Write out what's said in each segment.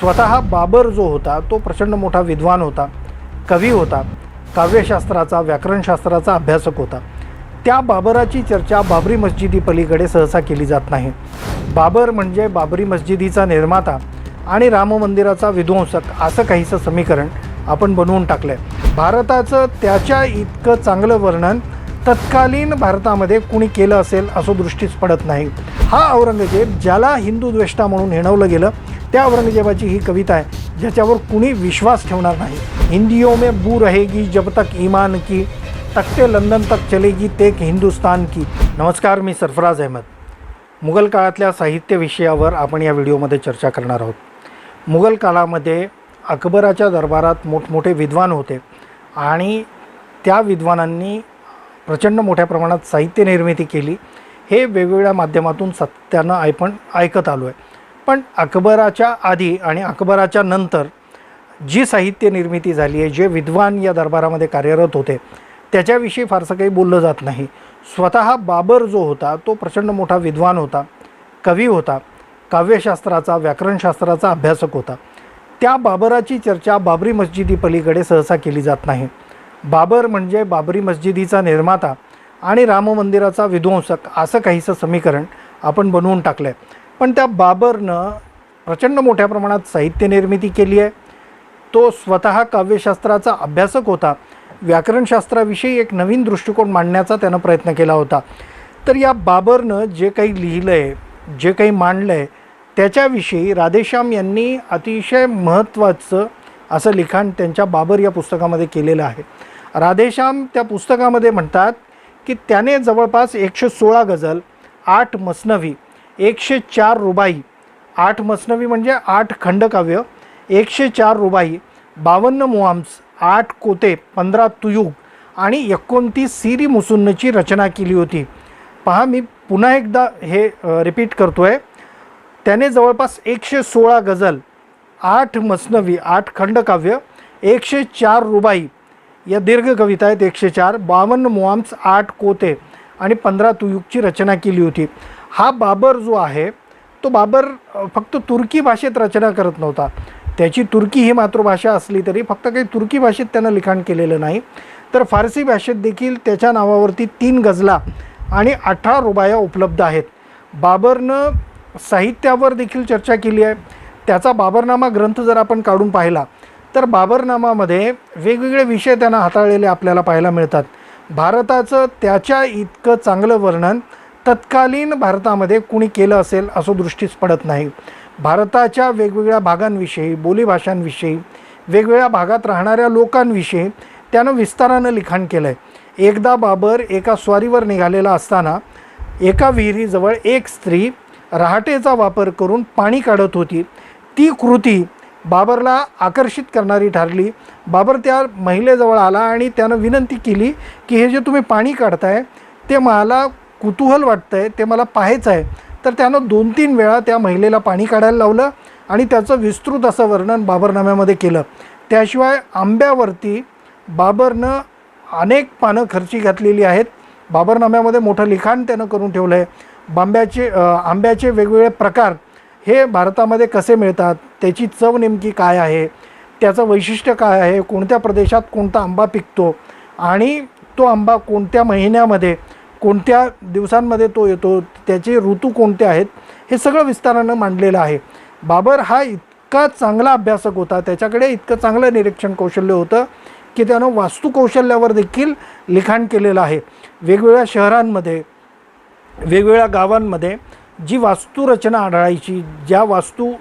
स्वतः बाबर जो होता तो प्रचंड मोठा विद्वान होता, कवी होता, काव्यशास्त्राचा व्याकरणशास्त्राचा अभ्यासक होता। त्या बाबराची चर्चा बाबरी मस्जिदी पलीकडे सहसा केली जात नाही। बाबर म्हणजे बाबरी मस्जिदीचा निर्माता आणि राम मंदिराचा विध्वंसक असं काहीसं समीकरण आपण बनवून टाकलं आहे। भारताचं त्याच्या इतकं चांगलं वर्णन तत्कालीन भारतामध्ये कुणी केलं असेल असं दृष्टीस पडत नाही। हा औरंगजेब ज्याला हिंदू द्वेष्टा म्हणून हिणवलं गेलं त्या औरंगजेबाची ही कविता आहे ज्याच्यावर कुणी विश्वास ठेवणार नाही। हिंदियों में बू रहेगी जब तक ईमान की, तख्ते लंदन तक चलेगी तेक हिंदुस्तान की। नमस्कार, मी सरफराज अहमद। मुघल काळातल्या साहित्य विषयावर आपण या व्हिडिओमध्ये चर्चा करणार आहोत। मुघल काळामध्ये अकबराच्या दरबारात मोठमोठे विद्वान होते आणि त्या विद्वानांनी प्रचंड मोठ्या प्रमाणात साहित्य निर्मिती केली। हे वेगवेगळ्या माध्यमातून सत्यानं आपण ऐकत आलो आहे। पण अकबराच्या आधी आणि अकबराच्या नंतर जी साहित्य निर्मिती झाली आहे, जे विद्वान या दरबारामध्ये कार्यरत होते त्याच्याविषयी फारसं काही बोललं जात नाही। स्वतः बाबर जो होता तो प्रचंड मोठा विद्वान होता, कवी होता, काव्यशास्त्राचा व्याकरणशास्त्राचा अभ्यासक होता। त्या बाबराची चर्चा बाबरी मस्जिदी पलीकडे सहसा केली जात नाही। बाबर म्हणजे बाबरी मस्जिदीचा निर्माता आणि राम मंदिराचा विध्वंसक असं काहीसं समीकरण आपण बनवून टाकलं आहे। पण त्या बाबरनं प्रचंड मोठ्या प्रमाणात साहित्य निर्मिती केली आहे। तो स्वतः काव्यशास्त्राचा अभ्यासक होता, व्याकरणशास्त्राविषयी एक नवीन दृष्टिकोन मांडण्याचा त्यानं प्रयत्न केला होता। तर या बाबरनं जे काही लिहिलं आहे, जे काही मांडलं आहे त्याच्याविषयी राधेश्याम यांनी अतिशय महत्त्वाचं असं लिखाण त्यांच्या बाबर या पुस्तकामध्ये केलेलं आहे। राधेश्याम त्या पुस्तकामध्ये म्हणतात की त्याने जवळपास 116 गझल, 8 मसनवी, 104 रुबाई, 8 मसनवी म्हणजे 8 खंडकाव्य, 104 रुबाई, 52 मुआम्स, 8 कोते, 15 तुयुग आणि 29 सीरी मुसुन्नची रचना केली होती। पहा, मी पुन्हा एकदा हे रिपीट करतो आहे। त्याने जवळपास 116 गझल, 8 मसनवी, 8 खंडकाव्य, 104 रुबाई या दीर्घ कविता आहेत 104, 52 मुआम्स, 8 कोते आणि 15 तुयुगची रचना केली होती। हा बाबर जो आहे तो बाबर फक्त तुर्की भाषेत रचना करत नव्हता। त्याची तुर्की ही मातृभाषा असली तरी फक्त काही तुर्की भाषेत त्यानं लिखाण केलेलं नाही, तर फारसी भाषेत देखील त्याच्या नावावरती 3 गझला आणि 18 रुबाया उपलब्ध आहेत। बाबरनं साहित्यावर देखील चर्चा केली आहे। त्याचा बाबरनामा ग्रंथ जर आपण काढून पाहिला तर बाबरनामामध्ये वेगवेगळे विषय त्यानं हाताळलेले आपल्याला पाहायला मिळतात। भारताचं त्याच्या इतकं चांगलं वर्णन तत्कालीन भारतामध्ये कुणी केलं असेल असं दृष्टीस पडत नाही। भारताच्या वेगवेगळ्या भागांविषयी, बोलीभाषांविषयी, वेगवेगळ्या भागात राहणाऱ्या लोकांविषयी त्यानं विस्तारानं लिखाण केलं आहे। एकदा बाबर एका स्वारीवर निघालेला असताना एका विहिरीजवळ एक स्त्री रहाटेचा वापर करून पाणी काढत होती। ती कृती बाबरला आकर्षित करणारी ठरली। बाबर त्या महिलेजवळ आला आणि त्यानं विनंती केली की हे जे तुम्ही पाणी काढताय ते मला कुतूहल वाटतं आहे, ते मला पाहायचं आहे। तर त्यानं 2-3 वेळा त्या महिलेला पाणी काढायला लावलं आणि त्याचं विस्तृत असं वर्णन बाबरनाम्यामध्ये केलं। त्याशिवाय आंब्यावरती बाबरनं अनेक पानं खर्ची घातलेली आहेत। बाबरनाम्यामध्ये मोठं लिखाण त्यानं करून ठेवलं आहे। आंब्याचे वेगवेगळे प्रकार हे भारतामध्ये कसे मिळतात, त्याची चव नेमकी काय आहे, त्याचं वैशिष्ट्य काय आहे, कोणत्या प्रदेशात कोणता आंबा पिकतो आणि तो आंबा कोणत्या महिन्यामध्ये, कोणत्या दिवसांमध्ये तो येतो, त्याचे ऋतू कोणते आहेत, हे सगळं विस्तारानं मांडलेलं आहे। बाबर हा इतका चांगला अभ्यासक होता, त्याच्याकडे इतकं चांगलं निरीक्षण कौशल्य होतं की त्यानं वास्तुकौशल्यावर देखील लिखाण केलेलं आहे। वेगवेगळ्या शहरांमध्ये, वेगवेगळ्या गावांमध्ये जी वास्तुरचना आढळायची, ज्या वास्तू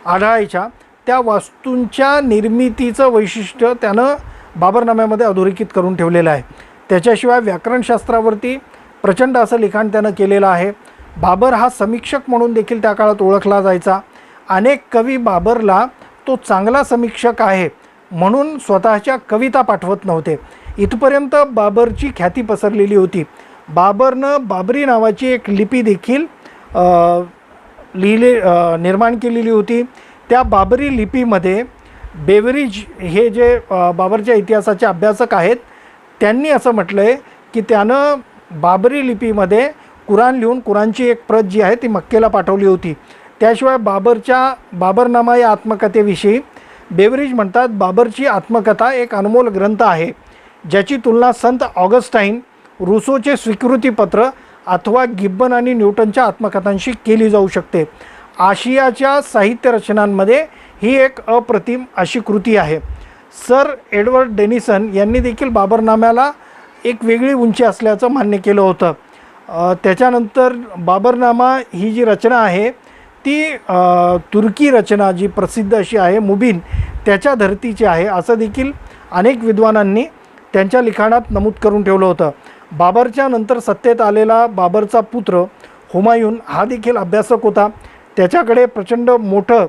आढळायच्या त्या वास्तूंच्या निर्मितीचं वैशिष्ट्य त्यानं बाबरनाम्यामध्ये अधोरेखित करून ठेवलेलं आहे। त्याच्याशिवाय व्याकरणशास्त्रावरती प्रचंड असं लिखाण त्यानं केलेलं आहे। बाबर हा समीक्षक म्हणून देखील त्या काळात ओळखला जायचा। अनेक कवी बाबरला तो चांगला समीक्षक आहे म्हणून स्वतःच्या कविता पाठवत नव्हते। इथपर्यंत बाबरची ख्याती पसरलेली होती। बाबरनं बाबरी नावाची एक लिपी देखील निर्माण केलेली होती। त्या बाबरी लिपीमध्ये बेवरिज हे जे बाबरच्या इतिहासाचे अभ्यासक आहेत त्यांनी असं म्हटलं आहे की त्यानं बाबरी लिपीमध्ये कुराण लिहून, कुराणची एक प्रत जी आहे ती मक्केला पाठवली होती। त्याशिवाय बाबरनामा या आत्मकथेविषयी बेवरिज म्हणतात, बाबरची आत्मकथा एक अनमोल ग्रंथ आहे, ज्याची तुलना संत ऑगस्टाईन, रुसोचे स्वीकृतीपत्र अथवा गिब्बन आणि न्यूटनच्या आत्मकथांशी केली जाऊ शकते. आशियाच्या साहित्य रचनांमध्ये ही एक अप्रतिम अशी कृती आहे. सर एडवर्ड डेनिसन यांनी देखील बाबरनाम्याला एक वेगळी उंची असल्याचं मान्य केलं होतं. त्याच्यानंतर बाबरनामा ही जी रचना आहे ती तुर्की रचना जी प्रसिद्ध अशी आहे मुबीन त्याच्या धर्तीची आहे असं देखील अनेक विद्वानांनी त्यांच्या लिखाणात नमूद करून ठेवलं होतं. बाबरच्या नंतर सत्तेत आलेला बाबरचा पुत्र हुमायून हा देखील अभ्यासक होता. त्याच्याकडे प्रचंड मोठं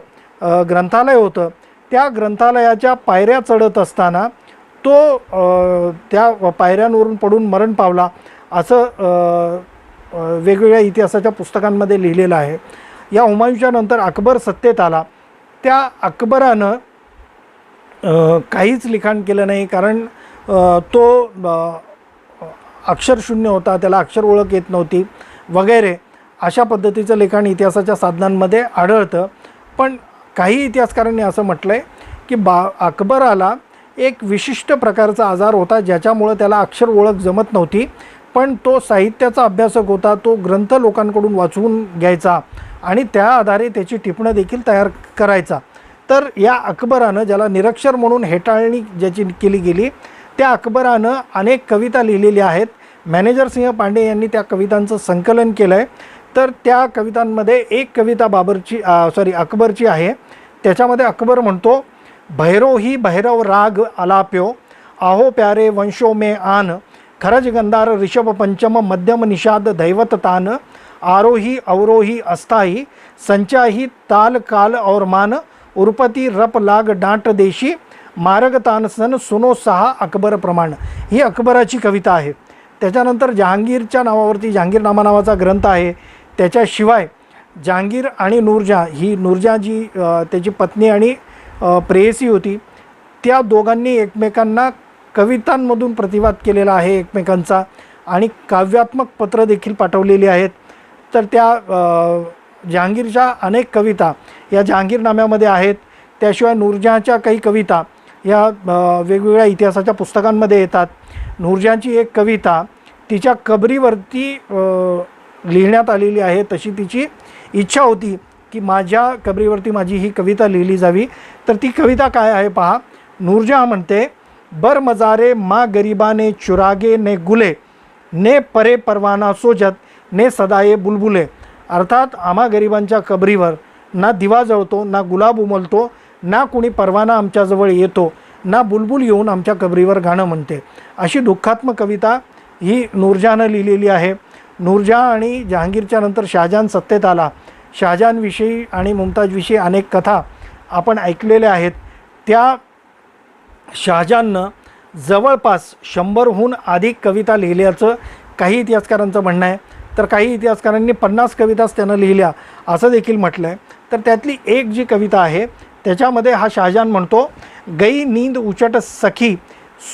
ग्रंथालय होतं. त्या ग्रंथालयाच्या पायऱ्या चढत असताना तो त्या पायऱ्यांवरून पडून मरण पावला असं वेगवेगळ्या इतिहासाच्या पुस्तकांमध्ये लिहिलेलं आहे. या हुमायूनच्या नंतर अकबर सत्तेत आला. त्या अकबरानं काहीच लिखाण केलं नाही, कारण तो अक्षरशून्य होता, त्याला अक्षर ओळख येत नव्हती वगैरे अशा पद्धतीचं लिखाण इतिहासाच्या साधनांमध्ये आढळतं. पण काही इतिहासकारांनी असं म्हटलं आहे की अकबराला एक विशिष्ट प्रकारचा आजार होता, ज्याच्यामुळं त्याला अक्षर ओळख जमत नव्हती. पण तो साहित्याचा अभ्यासक होता, तो ग्रंथ लोकांकडून वाचवून घ्यायचा आणि त्या आधारे त्याची टिपणं देखील तयार करायचा. तर या अकबरानं, ज्याला निरक्षर म्हणून हेटाळणी ज्याची केली गेली, त्या अकबरानं अनेक कविता लिहिलेल्या आहेत. मॅनेजर सिंह पांडे यांनी त्या कवितांचं संकलन केलं आहे. तर त्या कवितांमध्ये एक कविता अकबरची आहे. त्याच्यामध्ये अकबर म्हणतो, भैरव भैरव राग आलाप्यो, आहो प्यारे वंशो में आन, खरज गंधार ऋषभ पंचम मध्यम निषाद दैवत तान, आरोही अवरोही अस्थाई, संचाही ताल काल और मान, उर्पती रप लाग डांट देशी, मार्ग तान सन सुनो सहा अकबर प्रमाण. ही अकबराची कविता आहे. त्याच्यानंतर जहांगीरच्या नावावरती जहांगीरनामा नावाचा ग्रंथ आहे. त्याच्याशिवाय जहांगीर आणि नूरजहाँ, ही नूरजहाँ जी त्याची पत्नी आणि प्रेयसी होती, त्या दोघांनी एकमेकांना कवितांमधून प्रतिवाद केलेला आहे एकमेकांचा आणि काव्यात्मक पत्र देखील पाठवलेली आहेत. तर त्या जहांगीरच्या अनेक कविता या जहांगीरनाम्यामध्ये आहेत. त्याशिवाय नूरजहाँच्या काही कविता या वेगवेगळ्या इतिहासाच्या पुस्तकांमध्ये येतात. नूरजहाँची एक कविता तिच्या कबरीवरती लिहिण्यात आलेली आहे. तशी तिची इच्छा होती की माझ्या कबरीवरती माझी ही कविता लिहिली जावी. तर ती कविता काय आहे पहा. नूरजहाँ म्हणते, बर मजारे मा गरीबाने चुरागे ने गुले, ने परे परवाना सोजत, ने सदाये बुलबुले. अर्थात आम्हा गरिबांच्या कबरीवर ना दिवा जळतो, ना गुलाब उमलतो, ना कुणी परवाना आमच्याजवळ येतो, ना बुलबुल येऊन आमच्या कबरीवर गाणं म्हणते. अशी दुःखात्मक कविता ही नूरजहाँनं लिहिलेली आहे. नूरजहाँ आणि जहांगीरच्या नंतर शहाजहान सत्तेत आला. शहाजहानविषयी आणि मुमताजविषयी अनेक कथा आपण ऐकलेल्या आहेत. त्या शहाजहाननं जवळपास 100हून अधिक कविता लिहिल्याचं काही इतिहासकारांचं म्हणणं आहे. तर काही इतिहासकारांनी 50 कविताच त्यानं लिहिल्या असं देखील म्हटलं आहे. तर त्यातली एक जी कविता आहे त्याच्यामध्ये हा शहाजहान म्हणतो, गई नींद उचट सखी,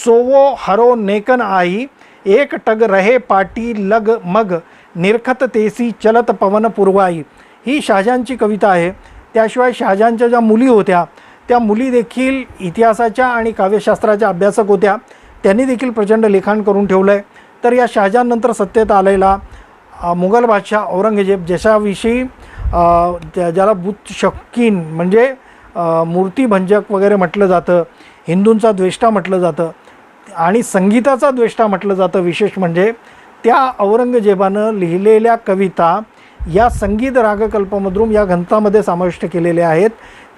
सोवो हरो नेकन आई, एक टग रहे पाटी लग मग, निरखत तेसी चलत पवन पूर्वाई. ही शहाजहानची कविता आहे. त्याशिवाय शहाजहानच्या ज्या मुली होत्या त्या मुली देखील इतिहासाच्या आणि काव्यशास्त्राच्या अभ्यासक होत्या. त्यांनी देखील प्रचंड लिखाण करून ठेवलं आहे. तर या शहाजहाननंतर सत्तेत आलेला मुघल बादशाह औरंगजेब, ज्याच्याविषयी ज्याला बुत शौकीन म्हणजे मूर्तिभंजक वगैरे म्हटलं जातं, हिंदूंचा द्वेष्टा म्हटलं जातं आणि संगीताचा द्वेष्टा म्हटलं जातं. विशेष म्हणजे त्या औरंगजेबानं लिहिलेल्या कविता या संगीत रागकल्पमधून या ग्रंथामध्ये समाविष्ट केलेल्या आहेत.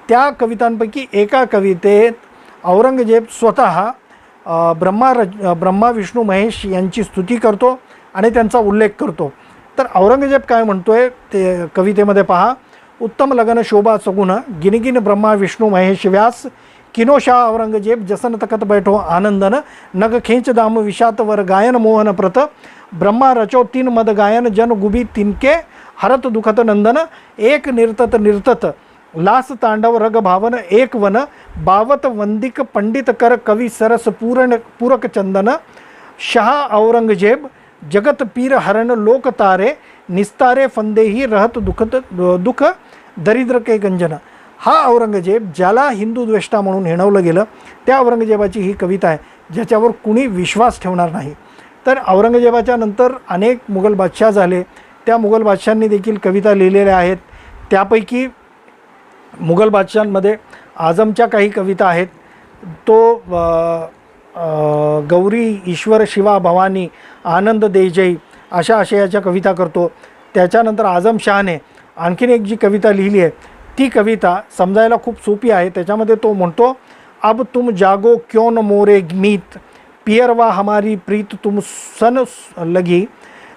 त्या कवितांपैकी एका कवितेत औरंगजेब स्वतः ब्रह्मा विष्णू महेश यांची स्तुती करतो आणि त्यांचा उल्लेख करतो. तर औरंगजेब काय म्हणतोय ते कवितेमध्ये पहा. उत्तम लगन शोभा सगुण, गिनगिन ब्रह्मा विष्णू महेश व्यास, किनोशा औरंगजेब जसन तकत बैठो आनंदन, नग खेंच दाम विषात वर गायन मोहन प्रत, ब्रह्मा रचो तीन मद गायन जन गुबी तिनके, हरत दुखत नंदन, एक निर्तत लास तांडव रग भावन, एक वन बावत वंदिक पंडित कर कवि सरस पूरक चंदन, शाह औरंगजेब जगत पीर हरण लोक तारे, निस्तारे फंदेही रहत दुख दरिद्र के गंजन, हा औरंगजेब ज्याला हिंदू द्वेष्टा म्हणून हिणवलं गेलं त्या औरंगजेबाची ही कविता आहे, ज्याच्यावर कुणी विश्वास ठेवणार नाही. तर औरंगजेबाच्या नंतर अनेक मुघल बादशाह झाले, त्या मुघल बादशाहांनी देखील कविता लिहिलेल्या आहेत. त्यापैकी मुघल बादशाहांमध्ये आझमच्या काही कविता आहेत. तो गौरी ईश्वर शिवा भवानी आनंद देजई अशा आशयाच्या कविता करतो. त्याच्यानंतर आझमशहाने आणखीन एक जी कविता लिहिली आहे ती कविता समजायला खूप सोपी आहे. त्याच्यामध्ये तो म्हणतो, अब तुम जागो क्यों न मोरे मीत, पियरवा हमारी प्रीत तुम सन लगी,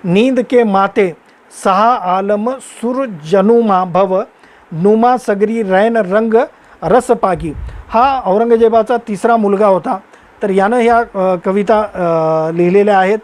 नींद के माते सहा आलम सुर जनुमा भव, नुमा सगरी रैन रंग रस पागी. हा औरंगजेबाचा तिसरा मुलगा होता. तर यानं ह्या कविता लिहिलेल्या आहेत.